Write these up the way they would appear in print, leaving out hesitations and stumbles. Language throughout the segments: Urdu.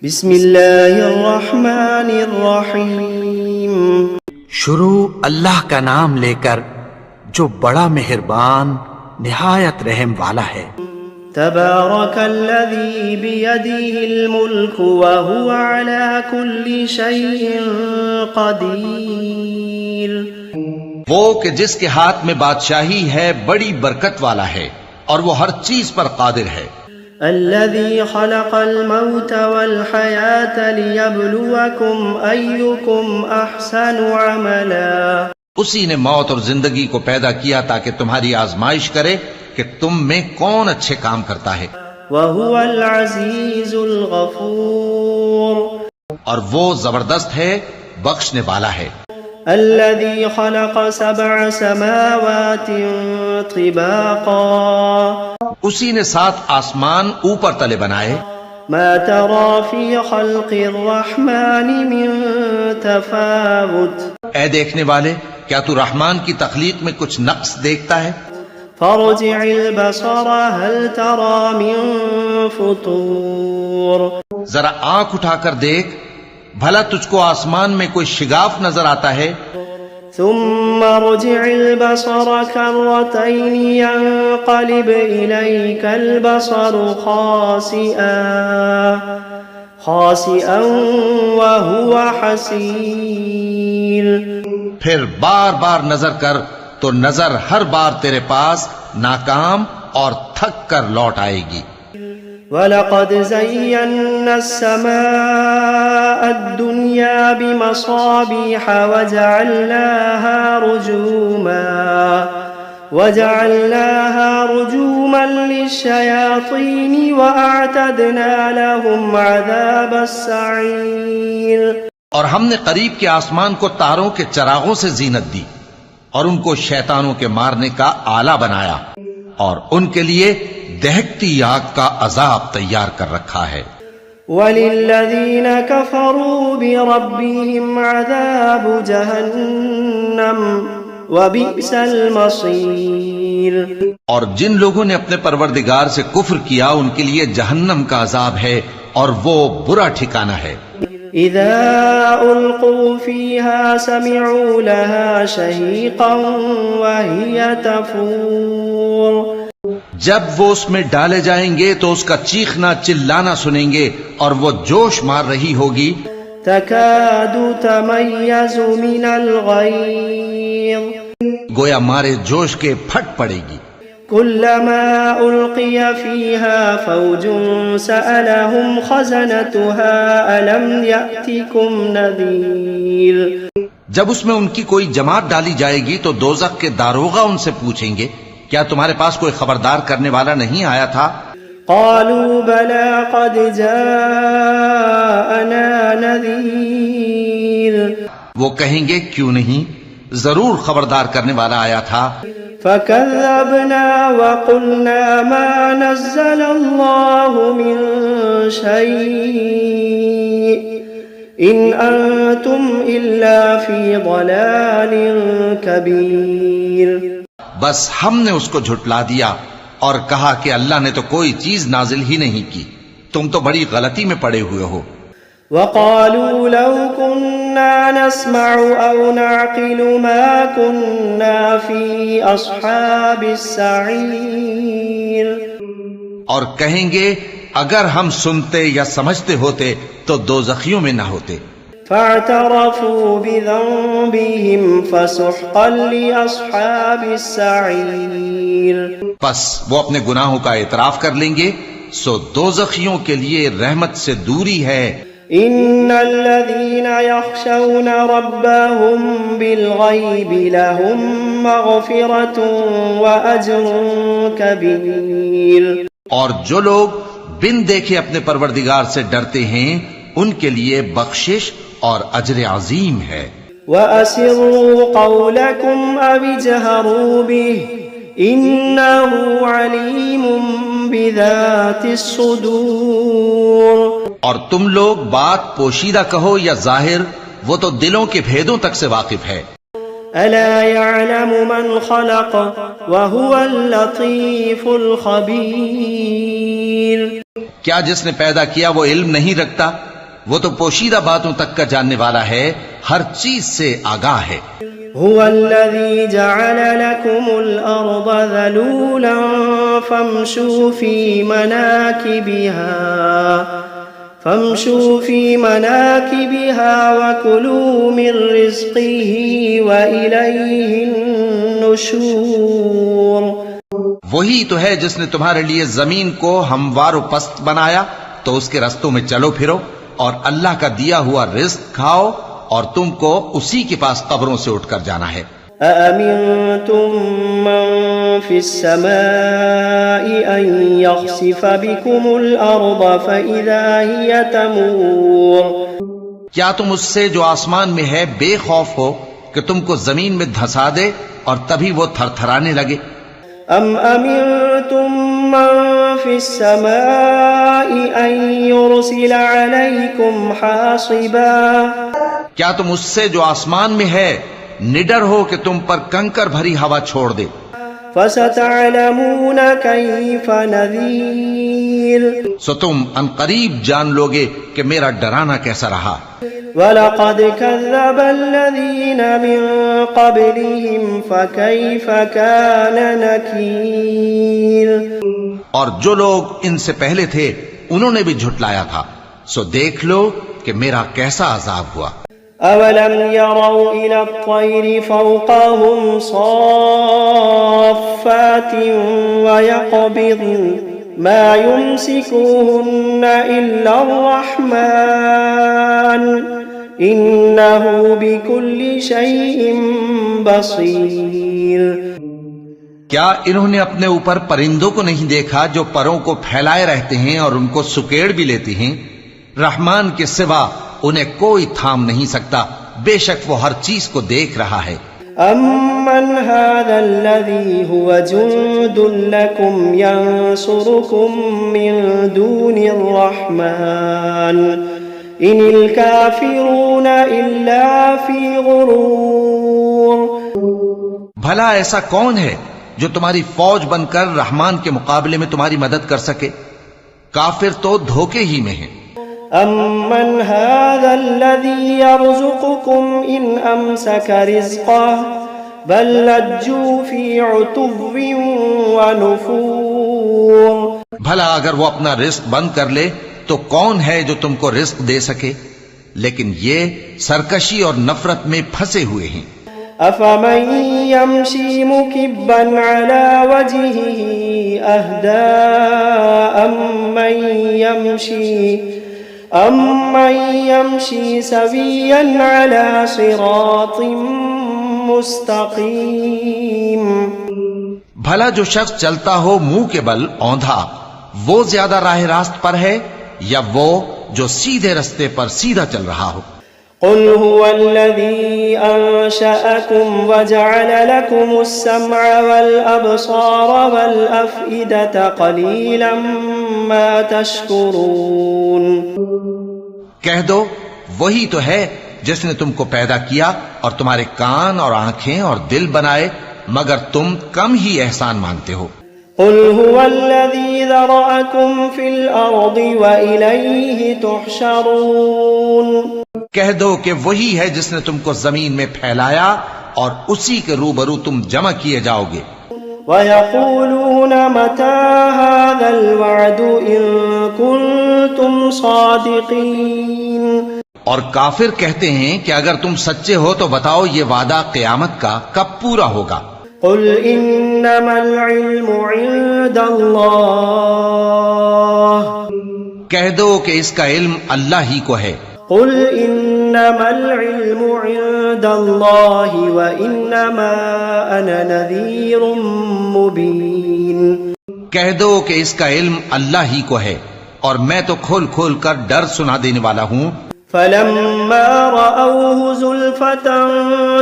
بسم اللہ الرحمن الرحیم شروع اللہ کا نام لے کر جو بڑا مہربان نہایت رحم والا ہے۔ تبارک الذی بیدہ الملک وہو علی کل شیء قدیر۔ وہ کہ جس کے ہاتھ میں بادشاہی ہے بڑی برکت والا ہے اور وہ ہر چیز پر قادر ہے۔ الذي خلق الموت والحياة ليبلوكم أيكم أحسن عملا۔ اسی نے موت اور زندگی کو پیدا کیا تاکہ تمہاری آزمائش کرے کہ تم میں کون اچھے کام کرتا ہے۔ وهو العزيز الغفور۔ اور وہ زبردست ہے، بخشنے والا ہے۔ الذي خلق 7 سماوات طباقا۔ اسی نے 7 آسمان اوپر تلے بنائے۔ ما ترى في خلق الرحمن من تفاوت۔ اے دیکھنے والے، کیا تو رحمان کی تخلیق میں کچھ نقص دیکھتا ہے؟ فارجع البصر هل ترى من فطور۔ ذرا آنکھ اٹھا کر دیکھ، بھلا تجھ کو آسمان میں کوئی شگاف نظر آتا ہے؟ ثم رجع البصر كرتين ينقلب إليك البصر خاسئا وهو حسير۔ پھر بار بار نظر کر تو نظر ہر بار تیرے پاس ناکام اور تھک کر لوٹ آئے گی۔ وَلَقَدْ زَيَّنَّا السَّمَاءَ الدُّنْيَا بِمَصَابِيحَ وَجَعَلْنَاهَا رُجُومًا لِلشَّيَاطِينِ وَأَعْتَدْنَا لَهُمْ عَذَابَ السَّعِيرِ۔ اور ہم نے قریب کے آسمان کو تاروں کے چراغوں سے زینت دی اور ان کو شیطانوں کے مارنے کا آلہ بنایا، اور ان کے لیے دہکتی آگ کا عذاب تیار کر رکھا ہے۔ وَلِلَّذِينَ كَفَرُوا بِرَبِّهِمْ عَذَابُ جَهَنَّمَ وَبِئْسَ الْمَصِيرُ۔ اور جن لوگوں نے اپنے پروردگار سے کفر کیا ان کے لیے جہنم کا عذاب ہے اور وہ برا ٹھکانہ ہے۔ اذا القوا فيها سمعوا لها شهيقا وهي تفور۔ جب وہ اس میں ڈالے جائیں گے تو اس کا چیخنا چلانا سنیں گے اور وہ جوش مار رہی ہوگی۔ تكاد تميز من الغيظ۔ گویا مارے جوش کے پھٹ پڑے گی۔ كلما ألقي فيها فوج سألهم خزنتها ألم يأتكم نذير۔ جب اس میں ان کی کوئی جماعت ڈالی جائے گی تو دوزخ کے داروغہ ان سے پوچھیں گے، کیا تمہارے پاس کوئی خبردار کرنے والا نہیں آیا تھا؟ قالوا بلى قد جاءنا نذير۔ وہ کہیں گے کیوں نہیں، ضرور خبردار کرنے والا آیا تھا۔ فكذبنا وقلنا ما نزل الله من شيء إن أنتم إلا في ضلال كبير۔ بس ہم نے اس کو جھٹلا دیا اور کہا کہ اللہ نے تو کوئی چیز نازل ہی نہیں کی، تم تو بڑی غلطی میں پڑے ہوئے ہو۔ وقالوا لو كنا نسمع أو نعقل ما كنا في أصحاب السعير۔ اور کہیں گے اگر ہم سنتے یا سمجھتے ہوتے تو دوزخیوں میں نہ ہوتے۔ فاعترفوا بذنبهم فسحقا لأصحاب السعير۔ پس وہ اپنے گناہوں کا اعتراف کر لیں گے، سو دوزخیوں کے لیے رحمت سے دوری ہے۔ ان الذين يخشون ربهم بالغيب لهم مغفرة واجر كبير۔ اور جو لوگ بن دیکھے اپنے پروردگار سے ڈرتے ہیں ان کے لیے بخشش اور اجر عظیم ہے۔ وَأَسِرُّوا قَوْلَكُمْ أَوِ اجْهَرُوا بِهِ إِنَّهُ عَلِيمٌ بِذَاتِ الصُّدُورِ۔ اور تم لوگ بات پوشیدہ کہو یا ظاہر، وہ تو دلوں کے بھیدوں تک سے واقف ہے۔ أَلَا يَعْلَمُ مَنْ خَلَقَ وَهُوَ اللَّطِيفُ الْخَبِيرُ۔ کیا جس نے پیدا کیا وہ علم نہیں رکھتا وہ تو پوشیدہ باتوں تک کا جاننے والا ہے، ہر چیز سے آگاہ ہے۔ هو الذي جعل لكم الأرض ذلولا فامشوا في مناكبها وكلوا من رزقه وإليه النشور۔ وہی تو ہے جس نے تمہارے لیے زمین کو ہموار و پست بنایا، تو اس کے رستوں میں چلو پھرو اور اللہ کا دیا ہوا رزق کھاؤ، اور تم کو اسی کے پاس قبروں سے اٹھ کر جانا ہے۔ أأمنتم من في السماء أن يخسف بكم الأرض فإذا هي تمور۔ کیا تم اس سے جو آسمان میں ہے بے خوف ہو کہ تم کو زمین میں دھسا دے اور تبھی وہ تھر تھرانے لگے؟ أم أمنتم من في السماء أن يرسل عليكم حاصبا؟ کیا تم اس سے جو آسمان میں ہے نڈر ہو کہ تم پر کنکر بھری ہوا چھوڑ دے؟ فستعلمون كيف نذير۔ سو تم ان قریب جان لوگے کہ میرا ڈرانا کیسا رہا۔ وَلَقَدْ كَذَّبَ الَّذِينَ مِن قَبْلِهِمْ فَكَيْفَ كَانَ نَكِيرٌ۔ اور جو لوگ ان سے پہلے تھے انہوں نے بھی جھٹلایا تھا، سو دیکھ لو کہ میرا کیسا عذاب ہوا۔ أَوَلَمْ يَرَوْا إِلَى الطَّيْرِ فَوْقَهُمْ صَافَّاتٍ وَيَقْبِضْنَ مَا يُمْسِكُهُنَّ إِلَّا الرَّحْمَنُ إِنَّهُ بِكُلِّ شَيْءٍ بَصِيرٌ۔ کیا انہوں نے اپنے اوپر پرندوں کو نہیں دیکھا جو پروں کو پھیلائے رہتے ہیں اور ان کو سکیڑ بھی لیتی ہیں؟ رحمان کے سوا انہیں کوئی تھام نہیں سکتا، بے شک وہ ہر چیز کو دیکھ رہا ہے۔ أَمَّنْ هَذَا الَّذِي هُوَ جُندٌ لَكُمْ يَنصُرُكُم مِّن دُونِ الرَّحْمَنِ إِنِ الْكَافِرُونَ إِلَّا فِي غُرُورٍ۔ بھلا ایسا کون ہے جو تمہاری فوج بن کر رحمان کے مقابلے میں تمہاری مدد کر سکے؟ کافر تو دھوکے ہی میں ہیں۔ أَمَّنْ هَذَا الَّذِي يَرْزُقُكُمْ إِنْ أَمْسَكَ رِزْقَهُ بَل لَّجُّوا فِي عُتُوٍّ وَنُفُورٍ۔ بھلا اگر وہ اپنا رزق بند کر لے تو کون ہے جو تم کو رزق دے سکے؟ لیکن یہ سرکشی اور نفرت میں پھنسے ہوئے ہیں۔ أَفَمَن يَمْشِي مُكِبًّا عَلَى وَجْهِهِ أَهْدَىٰ أَمَّن يَمْشِي سَوِيًّا عَلَى صِرَاطٍ مُسْتَقِيمٍ۔ بھلا جو شخص چلتا ہو منہ کے بل اوندھا، وہ زیادہ راہ راست پر ہے یا وہ جو سیدھے رستے پر سیدھا چل رہا ہو؟ قل هو الذي أنشأكم وجعل لكم السمع والأبصار والأفئدة قليلا ما تشكرون۔ کہہ دو وہی تو ہے جس نے تم کو پیدا کیا اور تمہارے کان اور آنکھیں اور دل بنائے، مگر تم کم ہی احسان مانتے ہو۔ قل هو الذي ذرأكم في الأرض وإليه تحشرون۔ کہہ دو کہ وہی ہے جس نے تم کو زمین میں پھیلایا اور اسی کے روبرو تم جمع کیے جاؤ گے۔ وَيَقُولُونَ مَتَى هَذَا الْوَعْدُ إِن كُنتُمْ صَادِقِينَ۔ اور کافر کہتے ہیں کہ اگر تم سچے ہو تو بتاؤ یہ وعدہ قیامت کا کب پورا ہوگا؟ قُلْ إِنَّمَا الْعِلْمُ عِندَ اللَّهِ۔ کہہ دو کہ اس کا علم اللہ ہی کو ہے۔ قُلْ إِنَّمَا الْعِلْمُ عِندَ اللَّهِ وَإِنَّمَا أَنَا نَذِيرٌ مُبِينٌ۔ کہہ دو کہ اس کا علم اللہ ہی کو ہے اور میں تو کھول کھول کر ڈر سنا دینے والا ہوں۔ فَلَمَّا رَأَوْهُ زُلْفَةً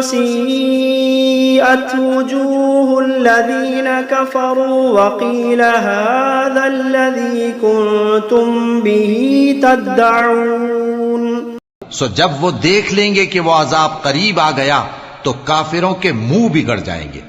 سِيئَتْ وُجُوهُ الَّذِينَ كَفَرُوا وَقِيلَ هَذَا الَّذِي كُنتُم بِهِ تَدَّعُونَ۔ سو جب وہ دیکھ لیں گے کہ وہ عذاب قریب آ گیا تو کافروں کے منہ بگڑ جائیں گے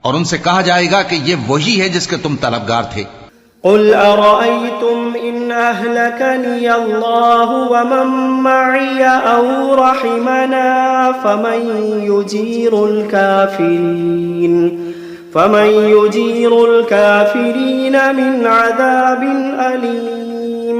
اور ان سے کہا جائے گا کہ یہ وہی ہے جس کے تم طلبگار تھے۔ قل أرأيتم إن أهلكني الله ومن معي أو رحمنا فمن يجير الكافرين من عذاب أليم.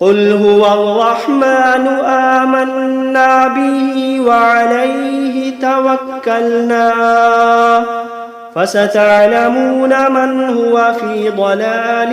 قل هو الرحمن آمنا به وعليه توكلنا فستعلمون من هو في ضلال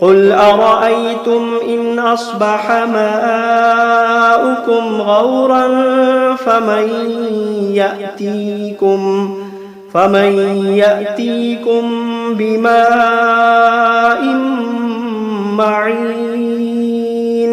قل أرأيتم إن أصبح ماؤكم غورا فمن يأتيكم بماء معين।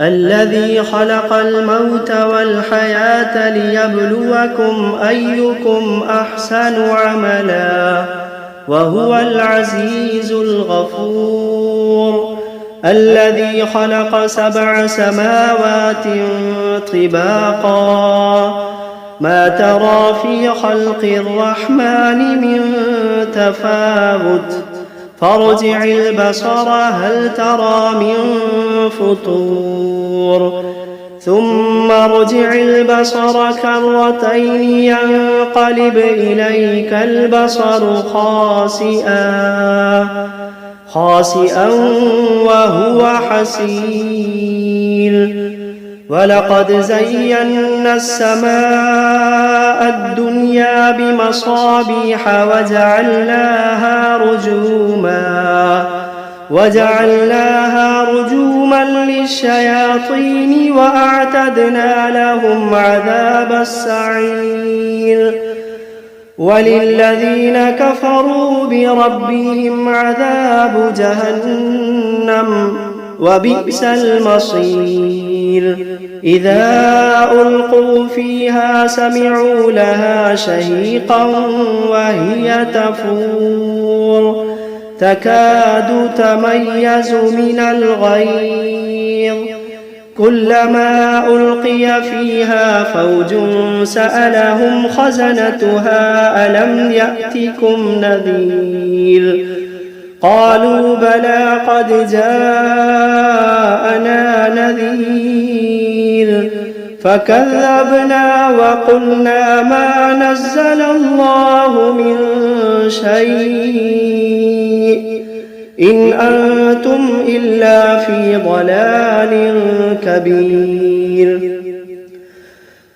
الذي خلق الموت والحياة ليبلوكم أيكم أحسن عملا وهو العزيز الغفور. الذي خلق 7 سماوات طباقا ما ترى في خلق الرحمن من تفاوت فارجع البصر هل ترى من فطور ثم ارجع البصر كرتين ينقلب إليك البصر خاسئا وهو حسير. ولقد زينا السماء الدنيا بمصابيح وجعلناها رجوما للشياطين وأعتدنا لهم عذاب السعير. وللذين كفروا بربهم عذاب جهنم وبئس المصير. إذا ألقوا فيها سمعوا لها شهيقا وهي تفور تكاد تميز من الغيظ كلما ألقي فيها فوج سألهم خزنتها ألم يأتكم نذير قالوا بلى قد جاءنا نذير فكذبنا وقلنا ما نزل الله من شيء إن أنتم إلا في ضلال كبير.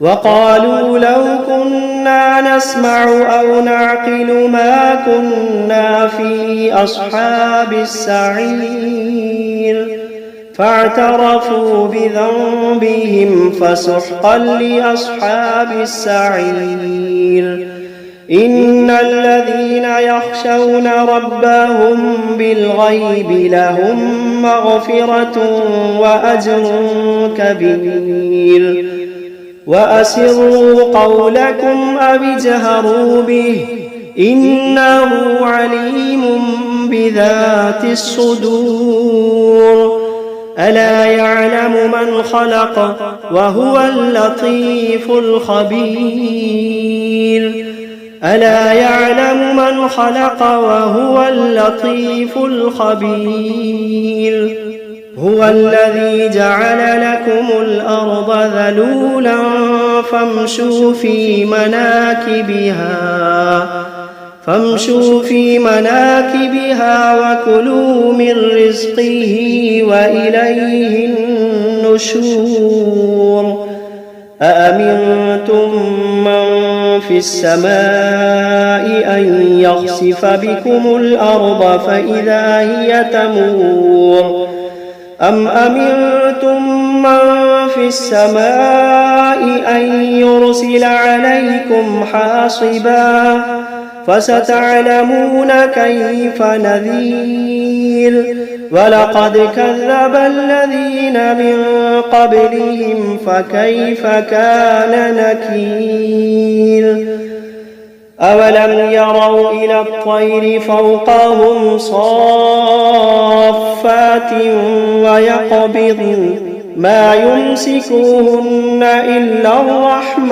وقالوا لو كنا نسمع أو نعقل ما كنا في أصحاب السعير فاعترفوا بذنبهم فسحقا لأصحاب السعير. إن الذين يخشون ربهم بالغيب لهم مغفرة وأجر كبير. وأسروا قولكم أو اجهروا به إنه عليم بذات الصدور. ألا يعلم من خلق وهو اللطيف الخبير. ألا يعلم من خلق وهو اللطيف الخبير. هو الذي جعل لكم الأرض ذلولا فامشوا في مناكبها وكلوا من رزقه وإليه النشور. أأمنتم من في السماء أن يخسف بكم الأرض فإذا هي تمور أم أمنتم من في السماء أن يرسل عليكم حاصبا فستعلمون كيف نذير ولقد كذب الذين من قبلهم فكيف كان نكير أولم يروا إلى الطير فوقهم صافات ويقبضن ما يمسكوهن إلا الرحمن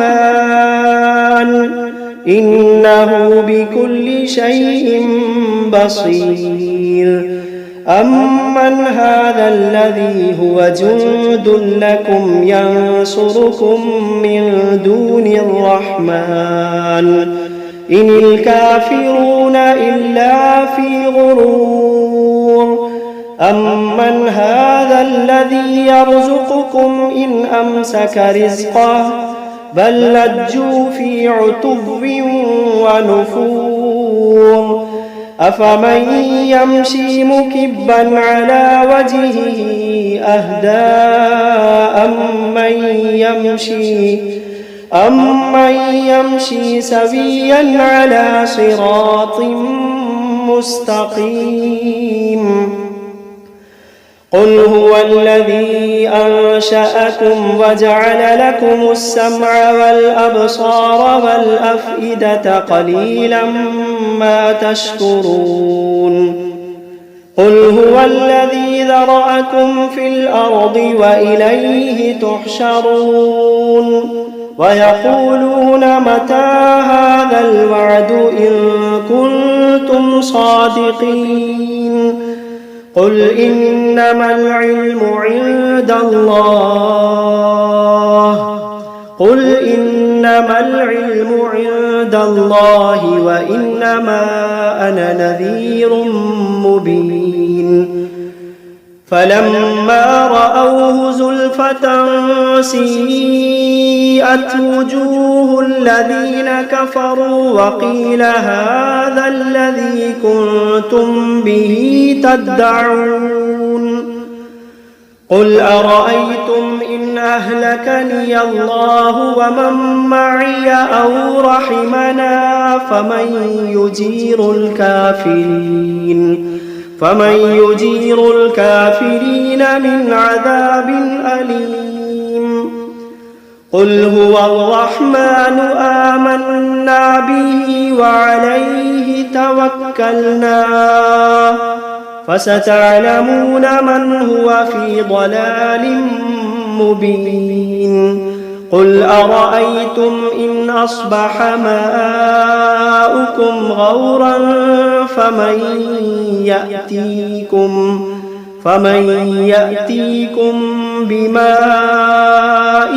إنه بكل شيء بصير أمن هذا الذي هو جند لكم ينصركم من دون الرحمن إن الكافرون إلا في غرور أمن هذا الذي يرزقكم إن أمسك رزقه بل لجوا في عتو ونفور أفمن يمشي مكبا على وجهه أهدى أمن يمشي سويا على صراط مستقيم قل هو الذي أنشأكم وجعل لكم السمع والأبصار والأفئدة قليلا ما تشكرون قل هو الذي ذرأكم في الأرض وإليه تحشرون ويقولون متى هذا الوعد إن كنتم صادقين قل إنما العلم عند الله وإنما أنا نذير مبين فلما رأوه زلفة سيئت وجوه الذين كفروا وقيل هذا الذي كنتم به تدعون قل أرأيتم إن أهلكني الله ومن معي أو رحمنا فمن يجير الكافرين من عذاب أليم قل هو الرحمن آمنا به وعليه توكلنا فستعلمون من هو في ضلال مبين قل أرأيتم إن أصبح ماؤكم غورا فمن يأتيكم بماء